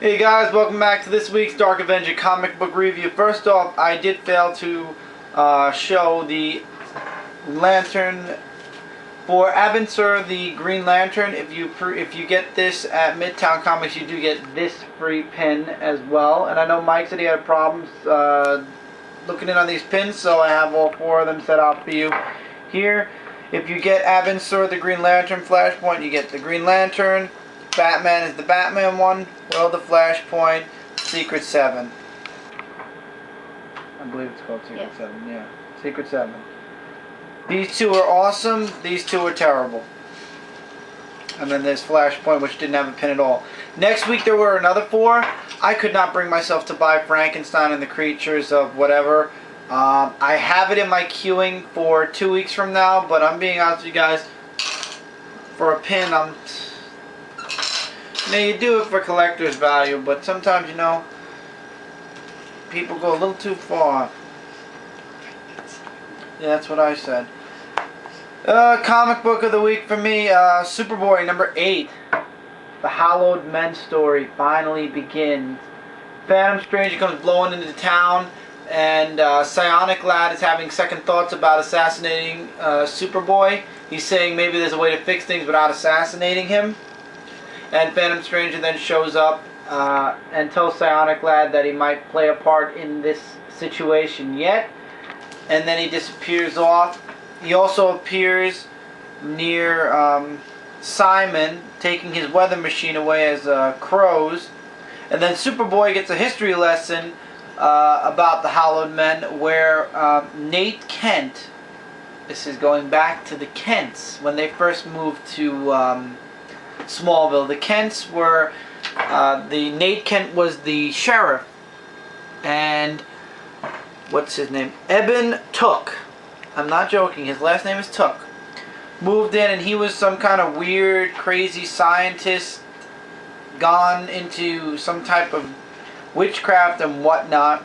Hey guys, welcome back to this week's Dark Avenger comic book review. First off, I did fail to show the lantern for Avenger the Green Lantern. If you get this at Midtown Comics, you do get this free pin as well. And I know Mike said he had problems looking in on these pins, so I have all four of them set out for you here. If you get Avenger the Green Lantern Flashpoint, you get the Green Lantern. Batman is the Batman one. Will the Flashpoint, Secret 7. I believe it's called Secret 7. Yeah, Secret 7. These two are awesome. These two are terrible. And then there's Flashpoint, which didn't have a pin at all. Next week there were another 4. I could not bring myself to buy Frankenstein and the Creatures of whatever. I have it in my queuing for 2 weeks from now, but I'm being honest with you guys. For a pin, now you do it for collector's value, but sometimes, you know, people go a little too far. Yeah, that's what I said. Comic book of the week for me, Superboy number 8. The Hallowed Men story finally begins. Phantom Stranger comes blowing into town, and Psionic Lad is having second thoughts about assassinating Superboy. He's saying maybe there's a way to fix things without assassinating him. And Phantom Stranger then shows up and tells Psionic Lad that he might play a part in this situation yet. And then he disappears off. He also appears near Simon, taking his weather machine away as crows. And then Superboy gets a history lesson about the Hallowed Men, where Nate Kent, this is going back to the Kents, when they first moved to Smallville. The Kents were, Nate Kent was the sheriff, and what's his name? Eben Took. I'm not joking, his last name is Took. Moved in, and he was some kind of weird, crazy scientist, gone into some type of witchcraft and whatnot,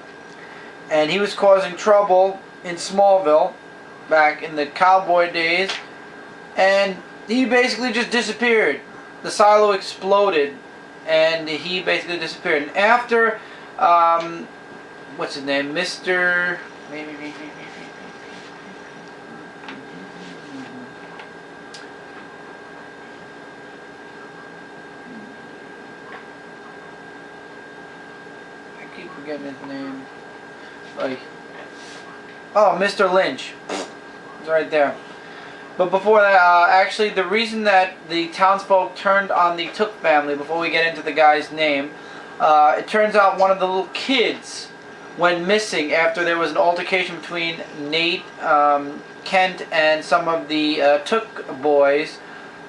and he was causing trouble in Smallville back in the cowboy days, and he basically just disappeared. The silo exploded, and he basically disappeared. And after, what's his name, Mr. I keep forgetting his name. Like, oh, Mr. Lynch. It's right there. But before that, actually, the reason that the townsfolk turned on the Took family, before we get into the guy's name, it turns out one of the little kids went missing after there was an altercation between Nate Kent and some of the Took boys.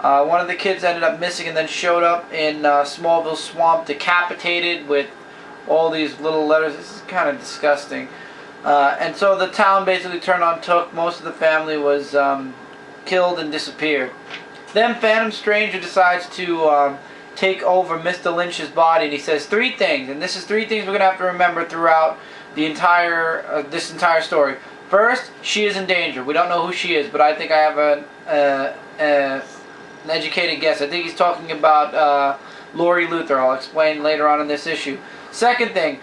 One of the kids ended up missing and then showed up in Smallville Swamp, decapitated with all these little letters. This is kind of disgusting. And so the town basically turned on Took. Most of the family was killed and disappeared. Then Phantom Stranger decides to take over Mr. Lynch's body, and he says 3 things, and this is 3 things we're gonna have to remember throughout the entire this entire story. First, she is in danger. We don't know who she is, but I think I have an educated guess. I think he's talking about Lori Luther. I'll explain later on in this issue. Second thing,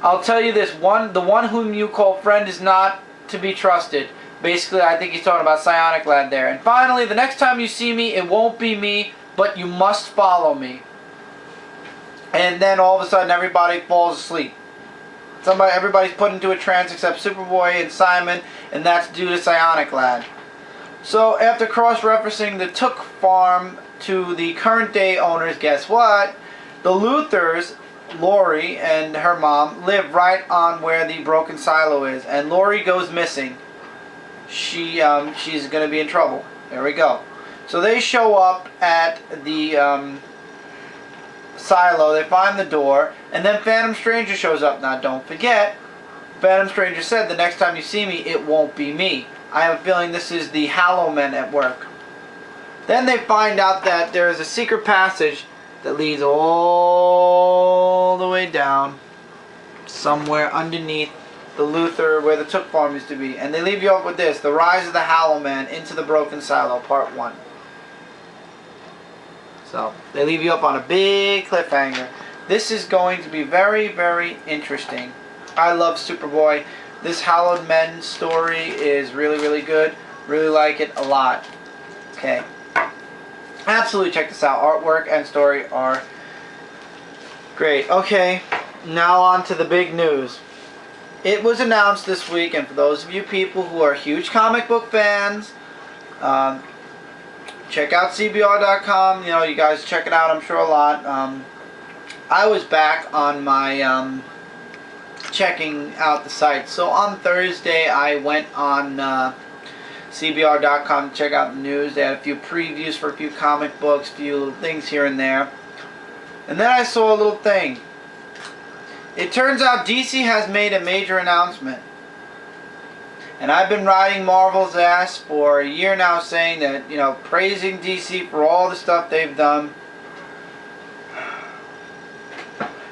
I'll tell you this: the one whom you call friend is not to be trusted. Basically, I think he's talking about Psionic Lad there. And finally, the next time you see me, it won't be me, but you must follow me. And then all of a sudden, everybody falls asleep. Everybody's put into a trance except Superboy and Simon, and that's due to Psionic Lad. So, after cross-referencing the Took farm to the current day owners, guess what? The Luthers, Lori and her mom, live right on where the broken silo is, and Lori goes missing. She's going to be in trouble. There we go. So they show up at the silo. They find the door, and then Phantom Stranger shows up. Now, don't forget, Phantom Stranger said, the next time you see me, it won't be me. I have a feeling this is the Hallowed Men at work. Then they find out that there is a secret passage that leads all the way down, somewhere underneath the Luther, where the Took farm used to be. And they leave you off with this: The Rise of the Hallowed Man into the Broken Silo, Part 1. So, they leave you up on a big cliffhanger. This is going to be very, very interesting. I love Superboy. This Hallowed Men story is really, really good. Really like it a lot. Okay. Absolutely check this out. Artwork and story are great. Okay, now on to the big news. It was announced this week, and for those of you people who are huge comic book fans, check out CBR.com. You know, you guys check it out, I'm sure, a lot. I was back on my checking out the site. So on Thursday, I went on CBR.com to check out the news. They had a few previews for a few comic books, a few things here and there. And then I saw a little thing. It turns out DC has made a major announcement. And I've been riding Marvel's ass for a year now, saying that, you know, praising DC for all the stuff they've done.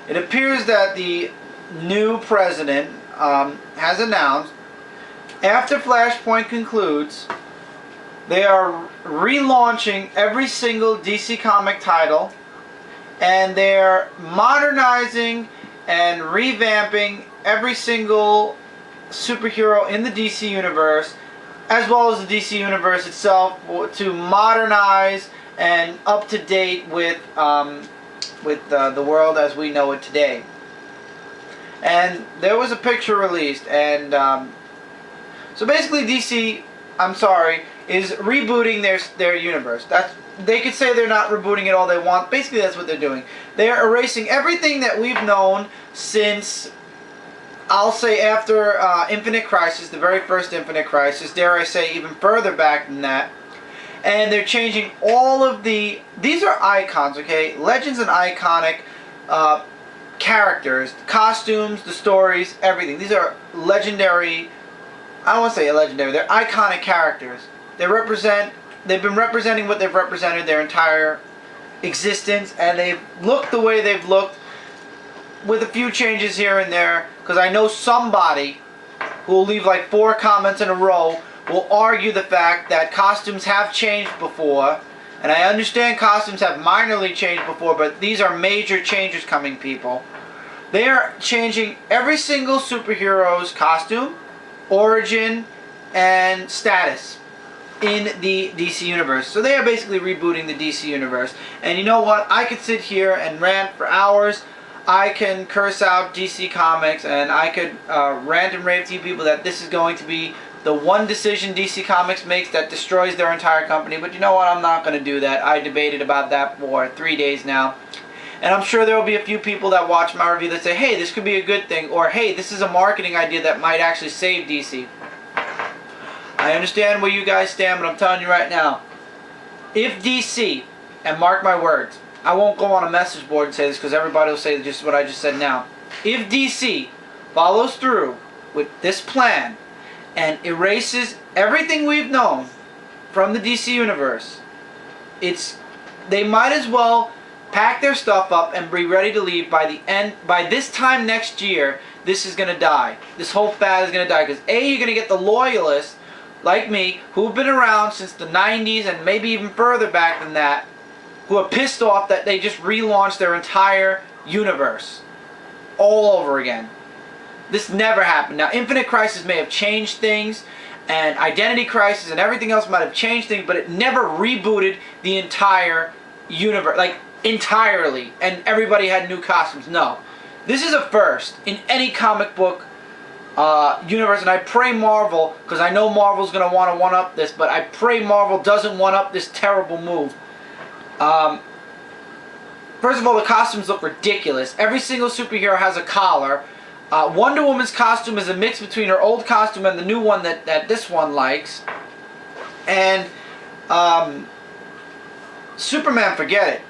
It appears that the new president has announced, after Flashpoint concludes, they are relaunching every single DC comic title, and they're modernizing and revamping every single superhero in the DC universe, as well as the DC universe itself, to modernize and up to date with the world as we know it today. And there was a picture released, and so basically DC, I'm sorry, is rebooting their universe. They could say they're not rebooting it all they want. Basically, that's what they're doing. They are erasing everything that we've known since, I'll say, after Infinite Crisis, the very first Infinite Crisis, dare I say even further back than that. And they're changing all of these are icons, okay? Legends and iconic characters, costumes, the stories, everything. These are legendary, I don't want to say legendary, they're iconic characters. They've been representing what they've represented their entire existence, and they've looked the way they've looked, with a few changes here and there, because I know somebody who will leave like 4 comments in a row will argue the fact that costumes have changed before, and I understand costumes have minorly changed before, but these are major changes coming, people. They are changing every single superhero's costume, origin, and status in the DC universe. So they are basically rebooting the DC universe. And you know what? I could sit here and rant for hours. I can curse out DC Comics, and I could rant and rave to you people that this is going to be the one decision DC Comics makes that destroys their entire company. But you know what? I'm not going to do that. I debated about that for 3 days now. And I'm sure there will be a few people that watch my review that say, hey, this could be a good thing, or hey, this is a marketing idea that might actually save DC. I understand where you guys stand, but I'm telling you right now, if DC, and mark my words, I won't go on a message board and say this because everybody will say just what I just said now. If DC follows through with this plan and erases everything we've known from the DC universe, they might as well pack their stuff up and be ready to leave by this time next year. This is going to die. This whole fad is going to die, because A, you're going to get the loyalists like me who've been around since the 90s and maybe even further back than that, who are pissed off that they just relaunched their entire universe all over again. This never happened. Now, Infinite Crisis may have changed things, and Identity Crisis and everything else might have changed things, but it never rebooted the entire universe, like entirely, and everybody had new costumes. No. This is a first in any comic book universe, and I pray Marvel, because I know Marvel's going to want to one-up this, but I pray Marvel doesn't one-up this terrible move. First of all, the costumes look ridiculous. Every single superhero has a collar. Wonder Woman's costume is a mix between her old costume and the new one that this one likes. And Superman, forget it.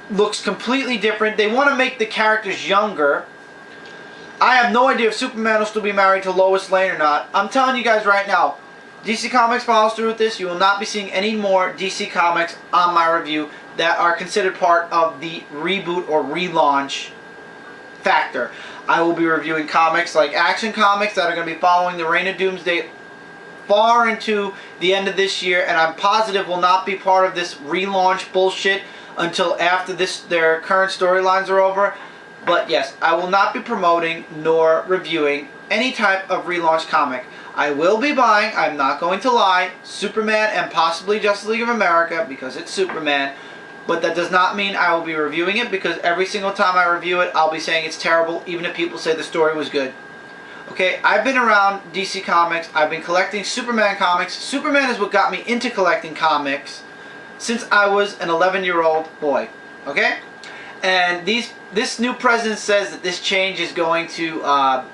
Looks completely different. They want to make the characters younger. I have no idea if Superman will still be married to Lois Lane or not. I'm telling you guys right now, DC Comics follows through with this. You will not be seeing any more DC Comics on my review that are considered part of the reboot or relaunch factor. I will be reviewing comics like Action Comics that are going to be following the Reign of Doomsday far into the end of this year, and I'm positive will not be part of this relaunch bullshit until after their current storylines are over. But yes, I will not be promoting nor reviewing any type of relaunched comic. I will be buying, I'm not going to lie, Superman and possibly Justice League of America because it's Superman. But that does not mean I will be reviewing it, because every single time I review it, I'll be saying it's terrible, even if people say the story was good. Okay, I've been around DC Comics. I've been collecting Superman comics. Superman is what got me into collecting comics since I was an 11-year-old boy. Okay? And this new president says that this change is going to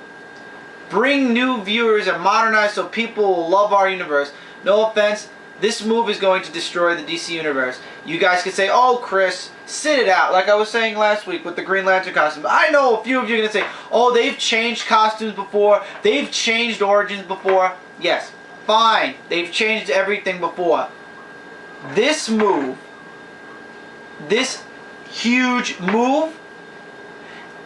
bring new viewers and modernize so people will love our universe. No offense. This move is going to destroy the DC Universe. You guys could say, oh, Chris, sit it out. Like I was saying last week with the Green Lantern costume. I know a few of you are going to say, oh, they've changed costumes before. They've changed origins before. Yes, fine. They've changed everything before. This move, this huge move,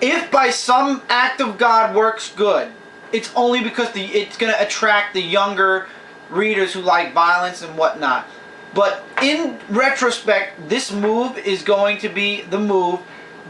if by some act of God works good, it's only because it's going to attract the younger readers who like violence and whatnot. But in retrospect, this move is going to be the move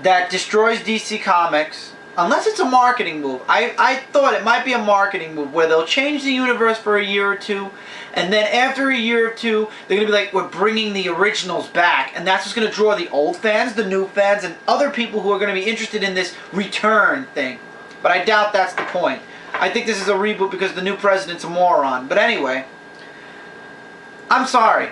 that destroys DC Comics, unless it's a marketing move. I thought it might be a marketing move where they'll change the universe for a year or two, and then after a year or two, they're going to be like, we're bringing the originals back, and that's what's going to draw the old fans, the new fans, and other people who are going to be interested in this return thing. But I doubt that's the point. I think this is a reboot because the new president's a moron. But anyway, I'm sorry.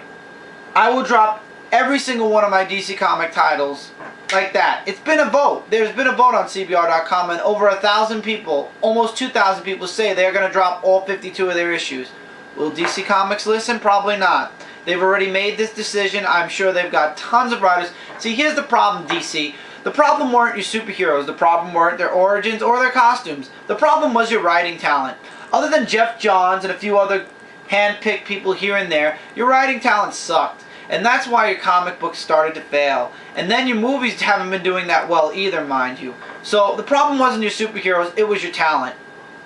I will drop every single one of my DC comic titles like that. It's been a vote. There's been a vote on CBR.com, and over 1,000 people, almost 2,000 people say they're going to drop all 52 of their issues. Will DC Comics listen? Probably not. They've already made this decision. I'm sure they've got tons of writers. See, here's the problem, DC. The problem weren't your superheroes. The problem weren't their origins or their costumes. The problem was your writing talent. Other than Jeff Johns and a few other hand-picked people here and there, your writing talent sucked. And that's why your comic books started to fail. And then your movies haven't been doing that well either, mind you. So the problem wasn't your superheroes, it was your talent.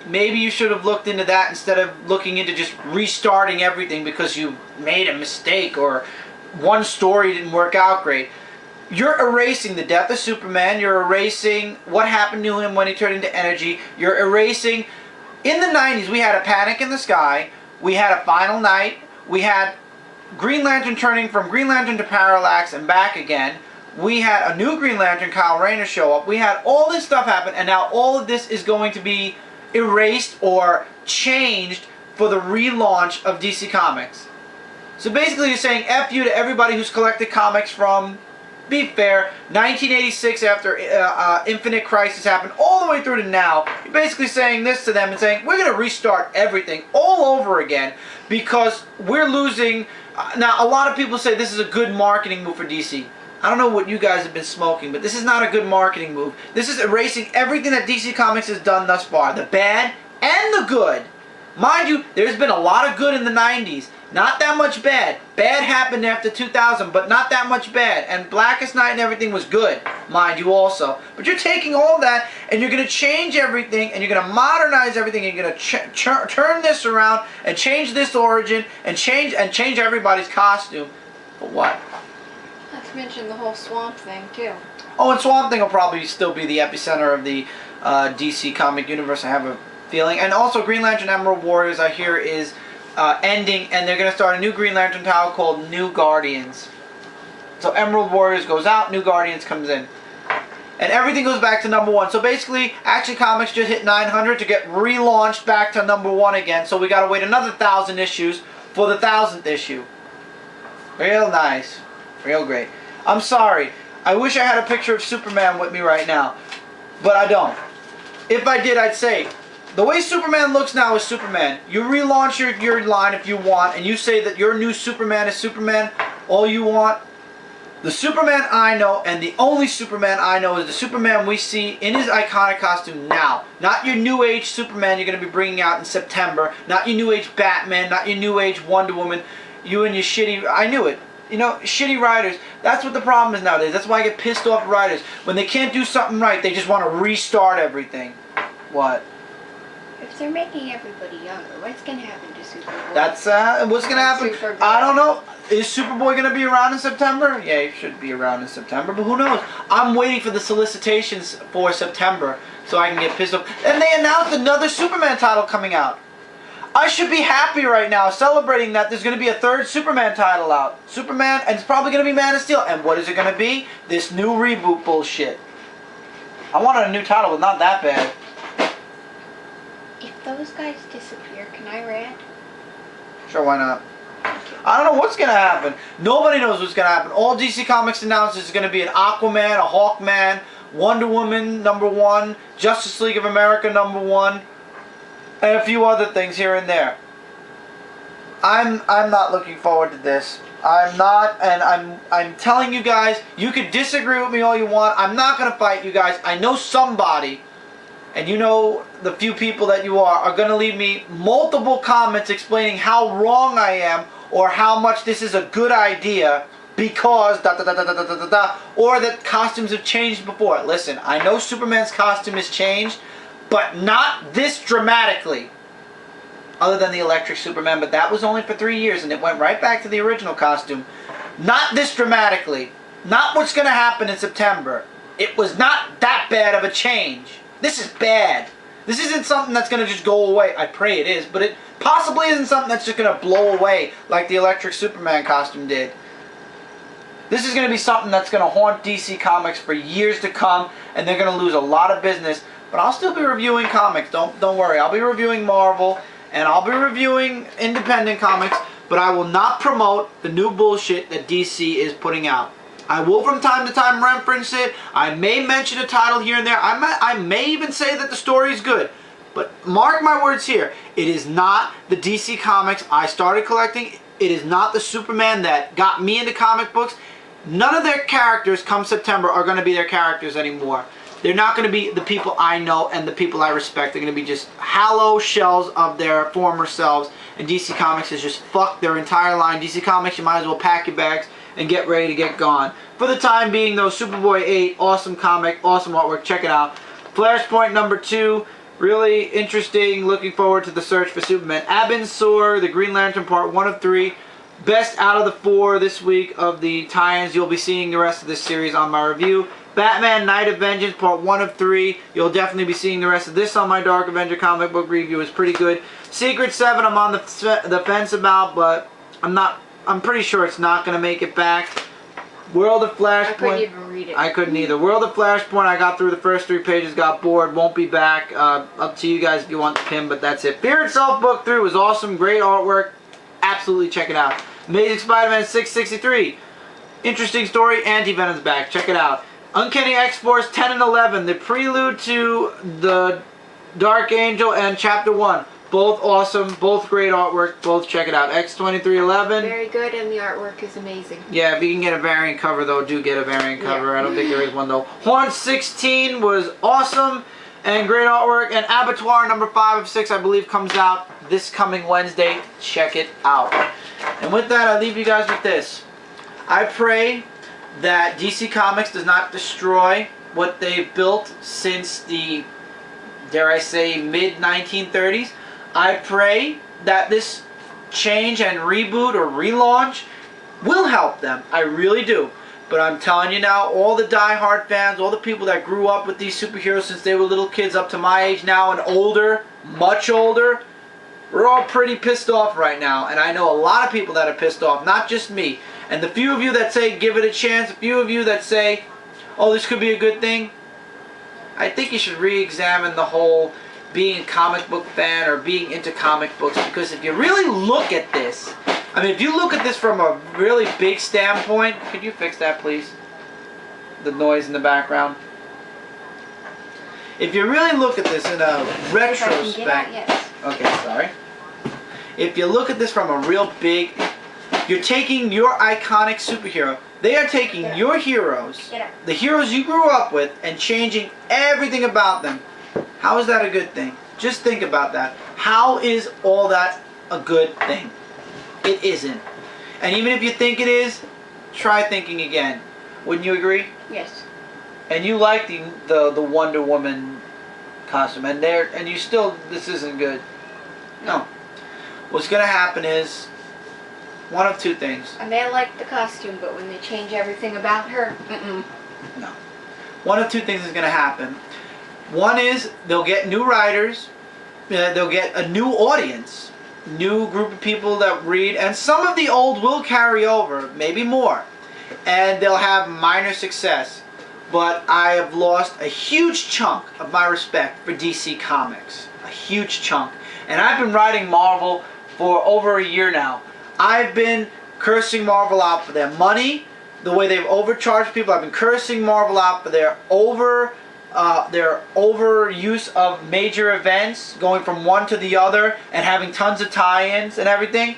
Maybe you should have looked into that instead of looking into just restarting everything because you made a mistake or one story didn't work out great. You're erasing the death of Superman. You're erasing what happened to him when he turned into energy. You're erasing... In the 90s, we had a Panic in the Sky. We had a Final Night. We had Green Lantern turning from Green Lantern to Parallax and back again. We had a new Green Lantern, Kyle Rayner, show up. We had all this stuff happen, and now all of this is going to be erased or changed for the relaunch of DC Comics. So basically you're saying F you to everybody who's collected comics from... Be fair, 1986 after Infinite Crisis happened all the way through to now. You're basically saying this to them and saying, we're going to restart everything all over again because we're losing... now, a lot of people say this is a good marketing move for DC. I don't know what you guys have been smoking, but this is not a good marketing move. This is erasing everything that DC Comics has done thus far. The bad and the good. Mind you, there's been a lot of good in the 90s. Not that much bad. Bad happened after 2000, but not that much bad. And Blackest Night and everything was good, mind you also. But you're taking all that, and you're going to change everything, and you're going to modernize everything, and you're going to turn this around, and change this origin, and change everybody's costume. For what? Not to mention the whole Swamp Thing, too. Oh, and Swamp Thing will probably still be the epicenter of the DC comic universe, I have a feeling. And also, Green Lantern Emerald Warriors, I hear, is... ending, and they're going to start a new Green Lantern title called New Guardians. So Emerald Warriors goes out, New Guardians comes in. And everything goes back to #1. So basically, Action Comics just hit 900 to get relaunched back to #1 again. So we got to wait another 1,000 issues for the 1,000th issue. Real nice. Real great. I'm sorry. I wish I had a picture of Superman with me right now. But I don't. If I did, I'd say... The way Superman looks now is Superman. You relaunch your line if you want, and you say that your new Superman is Superman all you want. The Superman I know, and the only Superman I know, is the Superman we see in his iconic costume now. Not your New Age Superman you're going to be bringing out in September. Not your New Age Batman. Not your New Age Wonder Woman. You and your shitty... I knew it. You know, shitty writers. That's what the problem is nowadays. That's why I get pissed off at writers. When they can't do something right, they just want to restart everything. What? If they're making everybody younger, what's going to happen to Superboy? That's what's going to happen. I don't know. Is Superboy going to be around in September? Yeah, he should be around in September, but who knows? I'm waiting for the solicitations for September so I can get pissed off. And they announced another Superman title coming out. I should be happy right now, celebrating that there's going to be a third Superman title out. Superman, and it's probably going to be Man of Steel. And what is it going to be? This new reboot bullshit. I wanted a new title, but not that bad. If those guys disappear, can I rant? Sure, why not? I don't know what's going to happen. Nobody knows what's going to happen. All DC Comics announced is going to be an Aquaman, a Hawkman, Wonder Woman #1, Justice League of America #1, and a few other things here and there. I'm not looking forward to this. I'm not, and I'm telling you guys, you can disagree with me all you want. I'm not going to fight you guys. I know somebody, and you know the few people that you are going to leave me multiple comments explaining how wrong I am or how much this is a good idea because or that costumes have changed before. Listen, I know Superman's costume has changed, but not this dramatically. Other than the Electric Superman, but that was only for 3 years and it went right back to the original costume. Not this dramatically. Not what's going to happen in September. It was not that bad of a change. This is bad. This isn't something that's going to just go away. I pray it is, but it possibly isn't something that's just going to blow away like the Electric Superman costume did. This is going to be something that's going to haunt DC Comics for years to come, and they're going to lose a lot of business. But I'll still be reviewing comics. Don't worry. I'll be reviewing Marvel, and I'll be reviewing independent comics, but I will not promote the new bullshit that DC is putting out. I will from time to time reference it. I may mention a title here and there. I may even say that the story is good. But mark my words here. It is not the DC Comics I started collecting. It is not the Superman that got me into comic books. None of their characters come September are going to be their characters anymore. They're not going to be the people I know and the people I respect. They're going to be just hollow shells of their former selves. And DC Comics has just fucked their entire line. DC Comics, you might as well pack your bags and get ready to get gone. For the time being, though, Superboy 8, awesome comic, awesome artwork. Check it out. Flashpoint #2, really interesting. Looking forward to the search for Superman. Avenger, the Green Lantern, part 1 of 3. Best out of the 4 this week of the tie-ins. You'll be seeing the rest of this series on my review. Batman Night of Vengeance, part 1 of 3. You'll definitely be seeing the rest of this on my Dark Avenger comic book review. It's pretty good. Secret 7, I'm on the fence about, but I'm pretty sure it's not going to make it back. World of Flashpoint. I couldn't even read it. I couldn't either. World of Flashpoint, I got through the first 3 pages, got bored, won't be back. Up to you guys if you want the pin, but that's it. Fear Itself book 3 was awesome, great artwork. Absolutely check it out. Amazing Spider-Man 663. Interesting story, Anti-Venom's back. Check it out. Uncanny X-Force 10 and 11, the prelude to the Dark Angel and Chapter 1. Both awesome, both great artwork, both check it out. X-2311. Very good, and the artwork is amazing. Yeah, if you can get a variant cover, though, do get a variant cover. Yeah. I don't think there is one, though. Horn 16 was awesome and great artwork. And Abattoir #5 of 6, I believe, comes out this coming Wednesday. Check it out. And with that, I leave you guys with this. I pray that DC Comics does not destroy what they've built since the, dare I say, mid-1930s. I pray that this change and reboot or relaunch will help them. I really do. But I'm telling you now, all the die-hard fans, all the people that grew up with these superheroes since they were little kids up to my age now and older, much older, we're all pretty pissed off right now. And I know a lot of people that are pissed off, not just me. And the few of you that say give it a chance, a few of you that say, oh, this could be a good thing, I think you should re-examine the whole being a comic book fan or being into comic books, because if you really look at this, I mean, if you look at this from a really big standpoint, could you fix that, please? The noise in the background. If you really look at this in a retrospect, yes. Okay, sorry. If you look at this from a real big, you're taking your iconic superhero. They are taking your heroes, the heroes you grew up with, and changing everything about them. How is that a good thing? Just think about that. How is all that a good thing? It isn't. And even if you think it is, try thinking again. Wouldn't you agree? Yes. And you like the Wonder Woman costume, and you still, this isn't good. No. What's going to happen is One of two things. I may like the costume, but when they change everything about her, No. One of two things is going to happen. One is they'll get new writers, they'll get a new audience, new group of people that read, and some of the old will carry over, maybe more, and they'll have minor success. But I have lost a huge chunk of my respect for DC Comics. A huge chunk. And I've been writing Marvel for over a year now. I've been cursing Marvel out for their money, the way they've overcharged people. I've been cursing Marvel out for their overuse of major events, going from one to the other, and having tons of tie-ins and everything.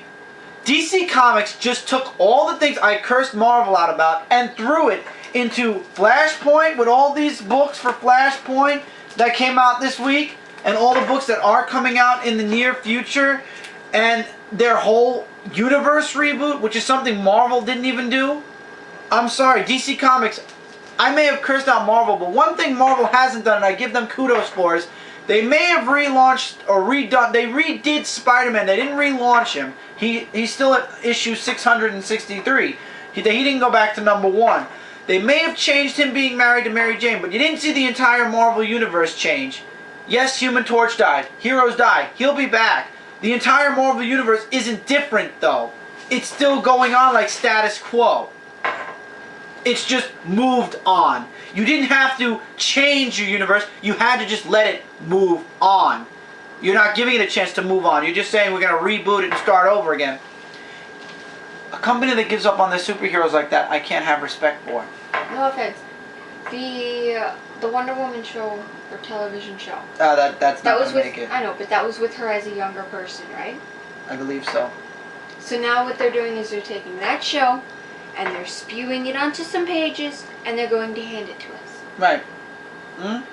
DC Comics just took all the things I cursed Marvel out about and threw it into Flashpoint, with all these books for Flashpoint that came out this week, and all the books that are coming out in the near future, and their whole universe reboot, which is something Marvel didn't even do. I'm sorry, DC Comics, I may have cursed out Marvel, but one thing Marvel hasn't done, and I give them kudos for, is they may have relaunched or redone, they redid Spider-Man, they didn't relaunch him. He's still at issue 663. He didn't go back to #1. They may have changed him being married to Mary Jane, but you didn't see the entire Marvel Universe change. Yes, Human Torch died. Heroes died. He'll be back. The entire Marvel Universe isn't different, though. It's still going on like status quo. It's just moved on. You didn't have to change your universe. You had to just let it move on. You're not giving it a chance to move on. You're just saying we're going to reboot it and start over again. A company that gives up on their superheroes like that, I can't have respect for. no offense, the Wonder Woman show or television show. That's not going to make it. I know, but that was with her as a younger person, right? I believe so. So now what they're doing is they're taking that show and they're spewing it onto some pages and they're going to hand it to us. Right. And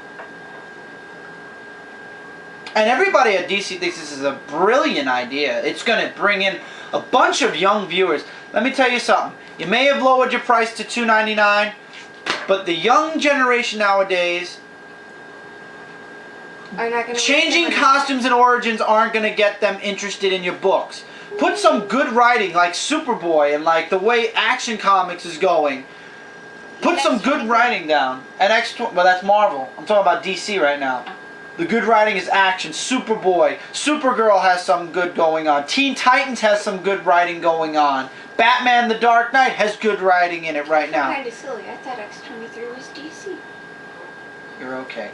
everybody at DC thinks this is a brilliant idea. It's going to bring in a bunch of young viewers. Let me tell you something. You may have lowered your price to $2.99, but the young generation nowadays, are not gonna changing costumes and origins aren't going to get them interested in your books. Put some good writing like Superboy and like the way Action Comics is going. Put some good writing down. And well, that's Marvel. I'm talking about DC right now. The good writing is Action. Superboy. Supergirl has some good going on. Teen Titans has some good writing going on. Batman the Dark Knight has good writing in it right now. Kind of silly. I thought X-23 was DC. You're okay.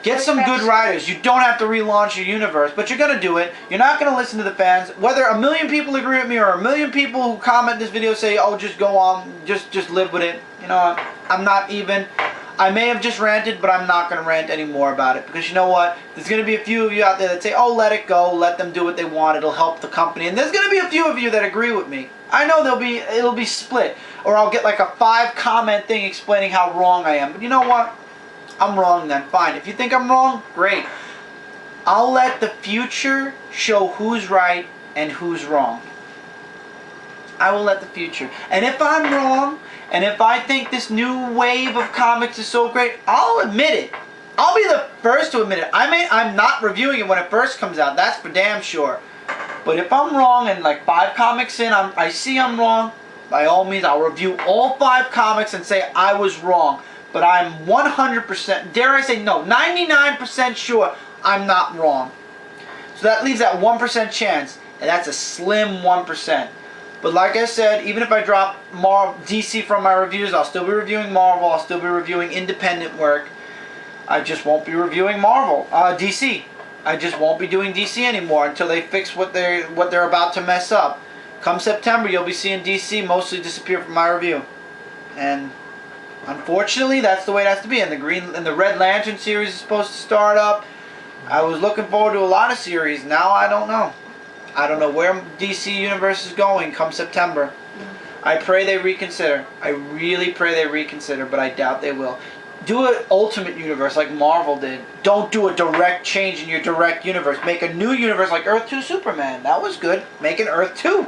Get some good writers. You don't have to relaunch your universe, but you're going to do it. You're not going to listen to the fans. Whether a million people agree with me or a million people who comment this video say, oh, just go on, just live with it. You know, I'm not even... I may have just ranted, but I'm not going to rant anymore about it. Because you know what? There's going to be a few of you out there that say, oh, let it go. Let them do what they want. It'll help the company. And there's going to be a few of you that agree with me. I know it'll be split. Or I'll get like a 5-comment thing explaining how wrong I am. But you know what? I'm wrong then. Fine. If you think I'm wrong, great. I'll let the future show who's right and who's wrong. I will let the future. And if I'm wrong, and if I think this new wave of comics is so great, I'll admit it. I'll be the first to admit it. I'm not reviewing it when it first comes out. That's for damn sure. But if I'm wrong and like 5 comics in, I see I'm wrong, by all means, I'll review all 5 comics and say I was wrong. But I'm 100%, dare I say no, 99% sure I'm not wrong. So that leaves that 1% chance, and that's a slim 1%. But like I said, even if I drop DC from my reviews, I'll still be reviewing Marvel, I'll still be reviewing independent work. I just won't be reviewing DC. I just won't be doing DC anymore until they fix what they're about to mess up. Come September, you'll be seeing DC mostly disappear from my review. And unfortunately, that's the way it has to be. And the Red Lantern series is supposed to start up. I was looking forward to a lot of series. Now I don't know. I don't know where DC Universe is going come September. I pray they reconsider. I really pray they reconsider, but I doubt they will. Do an Ultimate Universe like Marvel did. Don't do a direct change in your direct universe. Make a new universe like Earth 2 Superman. That was good. Make an Earth 2.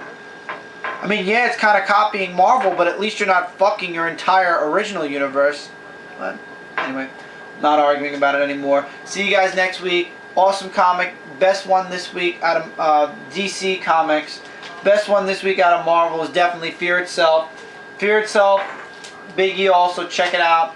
I mean, yeah, it's kind of copying Marvel, but at least you're not fucking your entire original universe. But anyway, not arguing about it anymore. See you guys next week. Awesome comic. Best one this week out of DC Comics. Best one this week out of Marvel is definitely Fear Itself. Fear Itself, Biggie also, check it out.